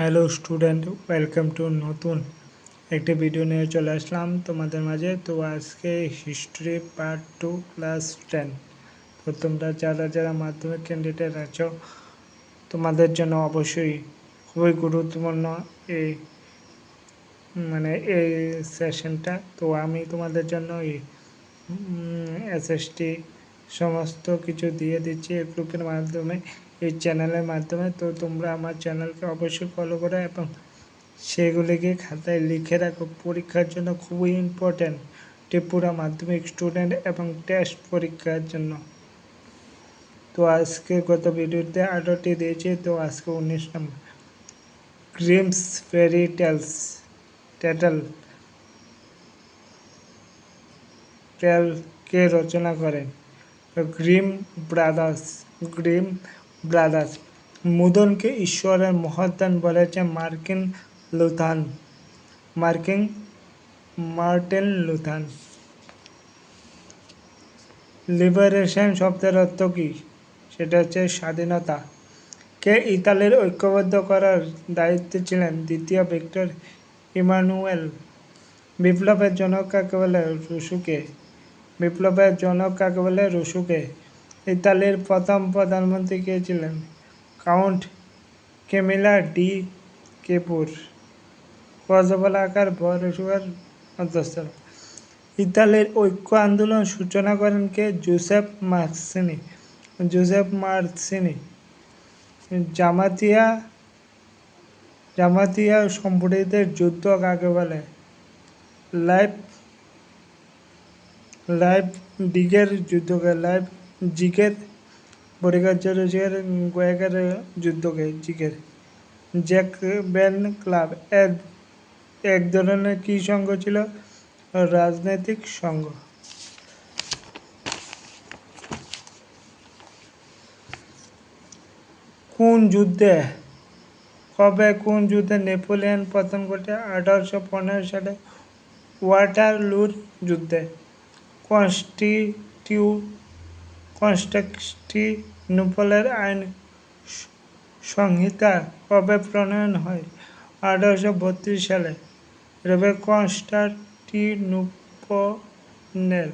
Hello student, welcome to নতুন একটি video নিয়ে চলে আসলাম তোমাদের মাঝে। তো আজকে হিস্ট্রি পার্ট 2 ক্লাস 10। তো তোমরা যারা যারা মাধ্যমিক ক্যান্ডিডেট আছো তোমাদের জন্য অবশ্যই খুবই গুরুত্বপূর্ণ এই এই সেশনটা। তো আমি তোমাদের জন্য এসএসটি সমস্ত কিছু দিয়ে দিচ্ছি এই গ্রুপের মাধ্যমে, এই চ্যানেলের মাধ্যমে। তো তোমরা আমার চ্যানেলকে অবশ্যই ফলো করো এবং সেগুলিকে খাতায় লিখে রাখো। পরীক্ষার জন্য খুবই ইম্পর্ট্যান্ট, ত্রিপুরা মাধ্যমিক স্টুডেন্ট এবং টেস্ট পরীক্ষার জন্য। তো আজকে গত ভিডিওতে 18টি দিয়েছি, তো আজকে 19 নম্বর। গ্রিমস ফেরি টেলস কে রচনা করেন? Grimm brothers. মুদনকে ঈশ্বরের মহাদান বলেছে মার্টিন লুথার। লিবারেশন শব্দের অর্থ কী? সেটা হচ্ছে স্বাধীনতা। কে ইতালির ঐক্যবদ্ধ করার দায়িত্বে ছিলেন? দ্বিতীয় ভিক্টর ইমানুয়েল। বিপ্লবের জনক কাকে বলে? রুশুকে। ইতালির প্রথম প্রধানমন্ত্রী কে ছিলেন? Count Camillo di Cavour. আকার বড় অন্তঃস্থল। ইতালির ঐক্য আন্দোলন সূচনা করেন কে? জুসেপ মার্সিনি। জামাতিয়া সম্প্রদায়ের যুদ্ধ কাকে বলে? লাইপজিগের যুদ্ধকে। গোয়াকের যুদ্ধকে জিগের। জ্যাকবেন ক্লাব এক ধরনের কি সংঘ ছিল? রাজনৈতিক সংঘ। কোন যুদ্ধে নেপোলিয়ন পতন ঘটে? 1815 সালে ওয়াটারলুর যুদ্ধে। কনস্টান্টিনোপলের আইন সংহিতা কবে প্রণয়ন হয়? 1832 সালে। কনস্টান্টিনোপলের।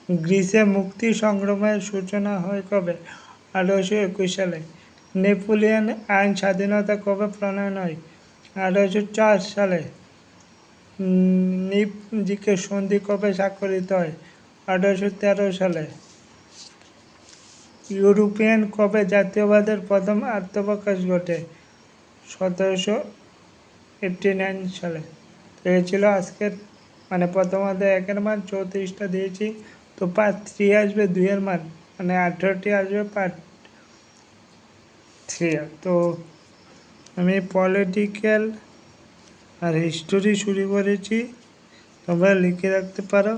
গ্রিসে মুক্তি সংগ্রামের সূচনা হয় কবে? 1821 সালে। নেপোলিয়ন আইন স্বাধীনতা কবে প্রণয়ন হয়? 1804 সালে। নিপজিকে সন্ধি কবে স্বাক্ষরিত হয়? 1813 সালে। ইউরোপিয়ান কবে জাতীয়বাদের প্রথম আত্মপ্রকাশ ঘটে? 1789 সালে। তো এই ছিল আজকের প্রথম অধ্যায় 1-এর মান 34টা দিয়েছি। তো পার্ট 3 আসবে 2-এর মান 18টি আসবে পার্ট 3। তো আমি পলিটিক্যাল আর হিস্টোরি শুরু করেছি, তোমরা লিখে রাখতে পারো।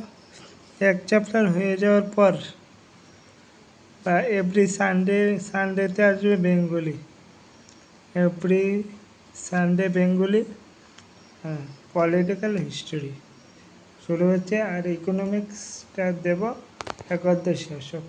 এক চ্যাপ্টার হয়ে যাওয়ার পর বা এভরি সানডেতে আসবে বেঙ্গলি। পলিটিক্যাল হিস্টোরি শুরু হচ্ছে, আর ইকোনমিক্সটা দেব এক অধ্যায় শেষ হোক।